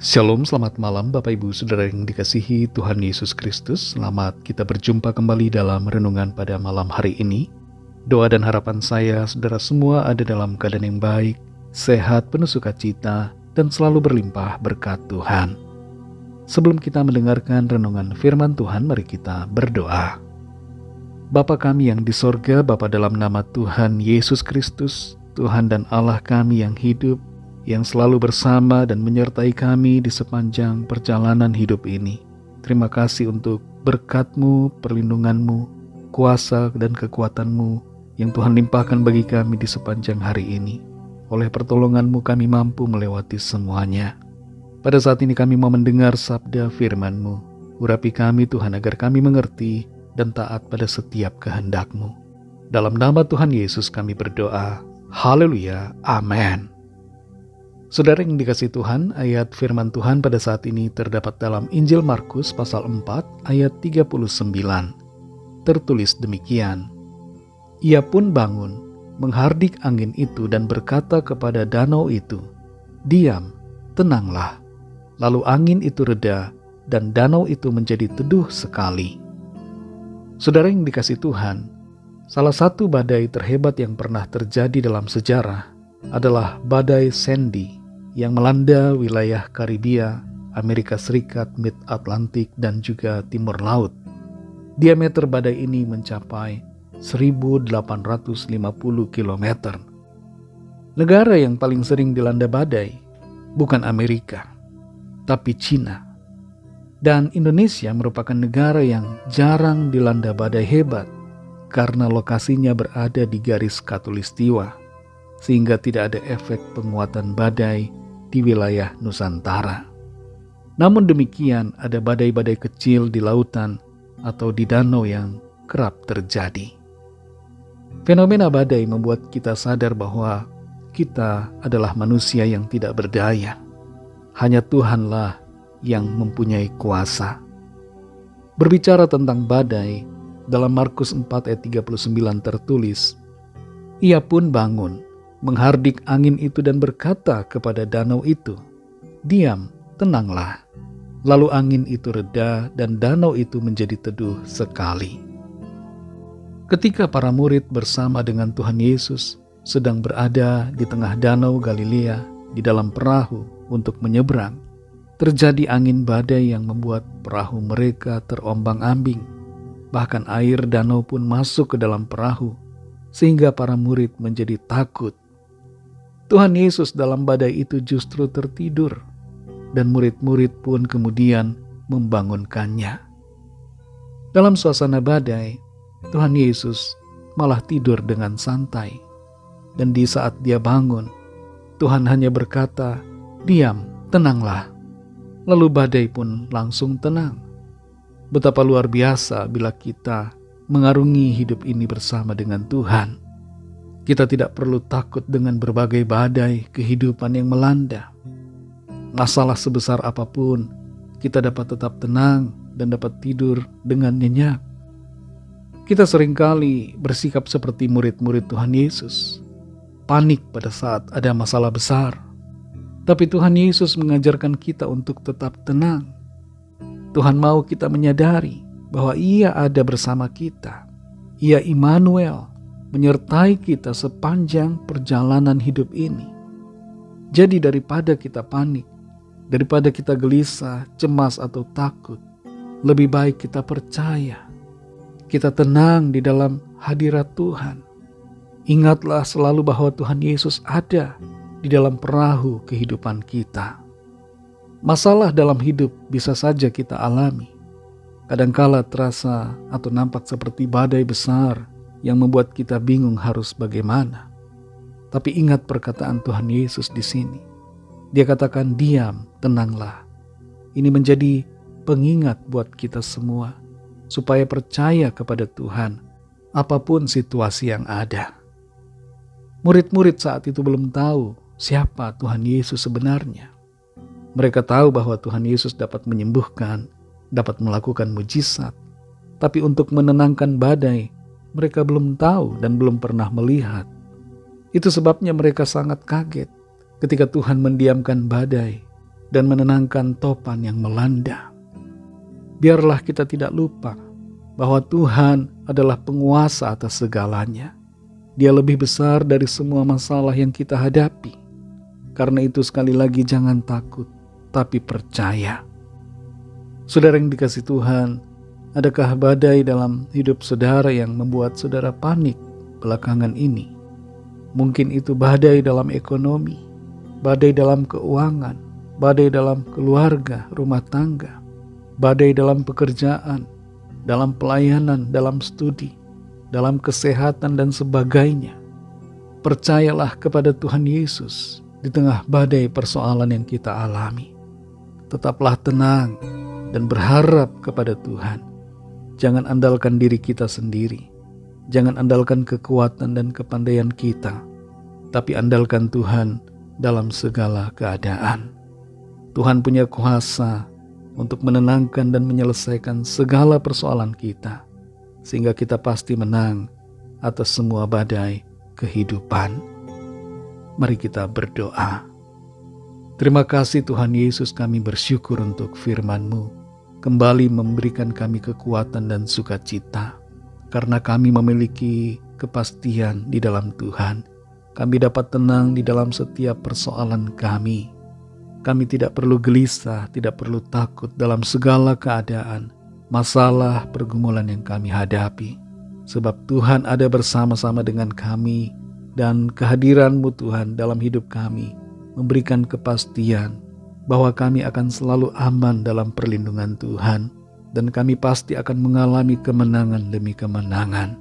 Shalom, selamat malam Bapak Ibu Saudara yang dikasihi Tuhan Yesus Kristus. Selamat kita berjumpa kembali dalam renungan pada malam hari ini. Doa dan harapan saya, saudara semua ada dalam keadaan yang baik, sehat, penuh sukacita, dan selalu berlimpah berkat Tuhan. Sebelum kita mendengarkan renungan firman Tuhan, mari kita berdoa. Bapa kami yang di sorga, Bapa dalam nama Tuhan Yesus Kristus, Tuhan dan Allah kami yang hidup, yang selalu bersama dan menyertai kami di sepanjang perjalanan hidup ini. Terima kasih untuk berkat-Mu, perlindungan-Mu, kuasa dan kekuatan-Mu yang Tuhan limpahkan bagi kami di sepanjang hari ini. Oleh pertolongan-Mu kami mampu melewati semuanya. Pada saat ini kami mau mendengar sabda firman-Mu. Urapi kami Tuhan agar kami mengerti dan taat pada setiap kehendak-Mu. Dalam nama Tuhan Yesus kami berdoa. Haleluya. Amin. Saudara yang dikasihi Tuhan, ayat firman Tuhan pada saat ini terdapat dalam Injil Markus pasal 4 ayat 39. Tertulis demikian. Ia pun bangun, menghardik angin itu dan berkata kepada danau itu, "Diam, tenanglah." Lalu angin itu reda dan danau itu menjadi teduh sekali. Saudara yang dikasihi Tuhan, salah satu badai terhebat yang pernah terjadi dalam sejarah adalah badai Sandy yang melanda wilayah Karibia, Amerika Serikat, Mid-Atlantik, dan juga Timur Laut. Diameter badai ini mencapai 1.850 km. Negara yang paling sering dilanda badai bukan Amerika, tapi Cina. Dan Indonesia merupakan negara yang jarang dilanda badai hebat karena lokasinya berada di garis khatulistiwa, sehingga tidak ada efek penguatan badai di wilayah Nusantara. Namun demikian, ada badai-badai kecil di lautan atau di danau yang kerap terjadi. Fenomena badai membuat kita sadar bahwa kita adalah manusia yang tidak berdaya. Hanya Tuhanlah yang mempunyai kuasa. Berbicara tentang badai, dalam Markus 4 ayat 39 tertulis, "Ia pun bangun, menghardik angin itu dan berkata kepada danau itu, 'Diam, tenanglah.' Lalu angin itu reda dan danau itu menjadi teduh sekali." Ketika para murid bersama dengan Tuhan Yesus sedang berada di tengah danau Galilea di dalam perahu untuk menyeberang, terjadi angin badai yang membuat perahu mereka terombang-ambing. Bahkan air danau pun masuk ke dalam perahu, sehingga para murid menjadi takut. Tuhan Yesus dalam badai itu justru tertidur, dan murid-murid pun kemudian membangunkannya. Dalam suasana badai, Tuhan Yesus malah tidur dengan santai. Dan di saat dia bangun, Tuhan hanya berkata, "Diam, tenanglah." Lalu badai pun langsung tenang. Betapa luar biasa bila kita mengarungi hidup ini bersama dengan Tuhan. Kita tidak perlu takut dengan berbagai badai kehidupan yang melanda. Masalah sebesar apapun, kita dapat tetap tenang dan dapat tidur dengan nyenyak. Kita seringkali bersikap seperti murid-murid Tuhan Yesus, panik pada saat ada masalah besar. Tapi Tuhan Yesus mengajarkan kita untuk tetap tenang. Tuhan mau kita menyadari bahwa Ia ada bersama kita. Ia Immanuel, menyertai kita sepanjang perjalanan hidup ini. Jadi daripada kita panik, daripada kita gelisah, cemas atau takut, lebih baik kita percaya. Kita tenang di dalam hadirat Tuhan. Ingatlah selalu bahwa Tuhan Yesus ada di dalam perahu kehidupan kita. Masalah dalam hidup bisa saja kita alami. Kadangkala terasa atau nampak seperti badai besar yang membuat kita bingung harus bagaimana. Tapi ingat perkataan Tuhan Yesus di sini. Dia katakan, "Diam, tenanglah." Ini menjadi pengingat buat kita semua, supaya percaya kepada Tuhan, apapun situasi yang ada. Murid-murid saat itu belum tahu siapa Tuhan Yesus sebenarnya. Mereka tahu bahwa Tuhan Yesus dapat menyembuhkan, dapat melakukan mujizat. Tapi untuk menenangkan badai, mereka belum tahu dan belum pernah melihat. Itu sebabnya mereka sangat kaget ketika Tuhan mendiamkan badai dan menenangkan topan yang melanda. Biarlah kita tidak lupa bahwa Tuhan adalah penguasa atas segalanya. Dia lebih besar dari semua masalah yang kita hadapi. Karena itu sekali lagi jangan takut, tapi percaya. Saudara yang dikasihi Tuhan, adakah badai dalam hidup saudara yang membuat saudara panik belakangan ini? Mungkin itu badai dalam ekonomi, badai dalam keuangan, badai dalam keluarga, rumah tangga, badai dalam pekerjaan, dalam pelayanan, dalam studi, dalam kesehatan dan sebagainya. Percayalah kepada Tuhan Yesus di tengah badai persoalan yang kita alami. Tetaplah tenang dan berharap kepada Tuhan. Jangan andalkan diri kita sendiri. Jangan andalkan kekuatan dan kepandaian kita, tapi andalkan Tuhan dalam segala keadaan. Tuhan punya kuasa untuk menenangkan dan menyelesaikan segala persoalan kita, sehingga kita pasti menang atas semua badai kehidupan. Mari kita berdoa. Terima kasih Tuhan Yesus, kami bersyukur untuk firman-Mu. Kembali memberikan kami kekuatan dan sukacita. Karena kami memiliki kepastian di dalam Tuhan. Kami dapat tenang di dalam setiap persoalan kami. Kami tidak perlu gelisah, tidak perlu takut dalam segala keadaan, masalah, pergumulan yang kami hadapi. Sebab Tuhan ada bersama-sama dengan kami, dan kehadiran-Mu Tuhan dalam hidup kami memberikan kepastian bahwa kami akan selalu aman dalam perlindungan Tuhan, dan kami pasti akan mengalami kemenangan demi kemenangan.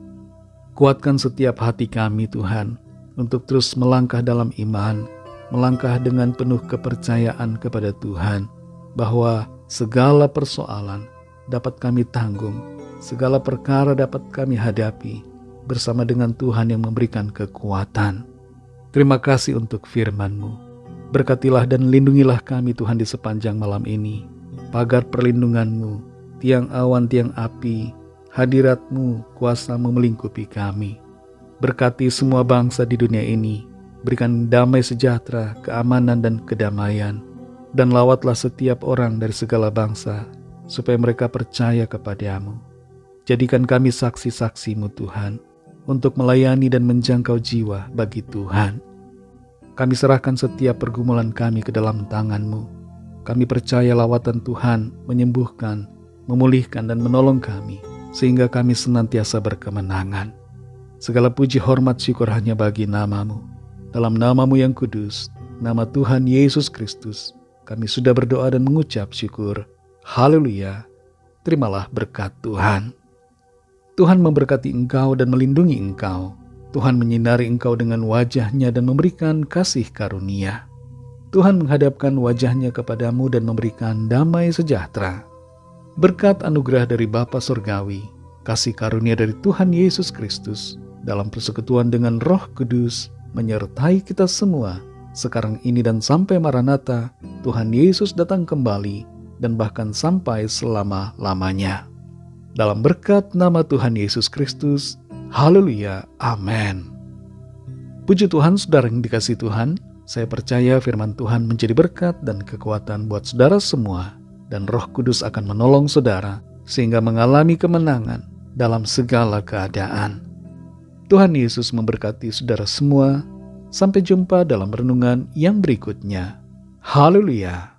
Kuatkan setiap hati kami Tuhan untuk terus melangkah dalam iman, melangkah dengan penuh kepercayaan kepada Tuhan, bahwa segala persoalan dapat kami tanggung, segala perkara dapat kami hadapi bersama dengan Tuhan yang memberikan kekuatan. Terima kasih untuk firman-Mu. Berkatilah dan lindungilah kami Tuhan di sepanjang malam ini. Pagar perlindungan-Mu, tiang awan, tiang api, hadirat-Mu, kuasa-Mu melingkupi kami. Berkati semua bangsa di dunia ini. Berikan damai sejahtera, keamanan dan kedamaian. Dan lawatlah setiap orang dari segala bangsa, supaya mereka percaya kepada-Mu. Jadikan kami saksi-saksi-Mu Tuhan, untuk melayani dan menjangkau jiwa bagi Tuhan. Kami serahkan setiap pergumulan kami ke dalam tangan-Mu. Kami percaya lawatan Tuhan menyembuhkan, memulihkan dan menolong kami, sehingga kami senantiasa berkemenangan. Segala puji, hormat, syukur hanya bagi nama-Mu. Dalam nama-Mu yang kudus, nama Tuhan Yesus Kristus, kami sudah berdoa dan mengucap syukur. Haleluya. Terimalah berkat Tuhan. Tuhan memberkati engkau dan melindungi engkau. Tuhan menyinari engkau dengan wajah-Nya dan memberikan kasih karunia. Tuhan menghadapkan wajah-Nya kepadamu dan memberikan damai sejahtera. Berkat anugerah dari Bapa Surgawi, kasih karunia dari Tuhan Yesus Kristus, dalam persekutuan dengan Roh Kudus, menyertai kita semua, sekarang ini dan sampai Maranatha, Tuhan Yesus datang kembali, dan bahkan sampai selama-lamanya. Dalam berkat nama Tuhan Yesus Kristus, haleluya, amin. Puji Tuhan, saudara yang dikasihi Tuhan, saya percaya firman Tuhan menjadi berkat dan kekuatan buat saudara semua, dan Roh Kudus akan menolong saudara, sehingga mengalami kemenangan dalam segala keadaan. Tuhan Yesus memberkati saudara semua. Sampai jumpa dalam renungan yang berikutnya. Haleluya.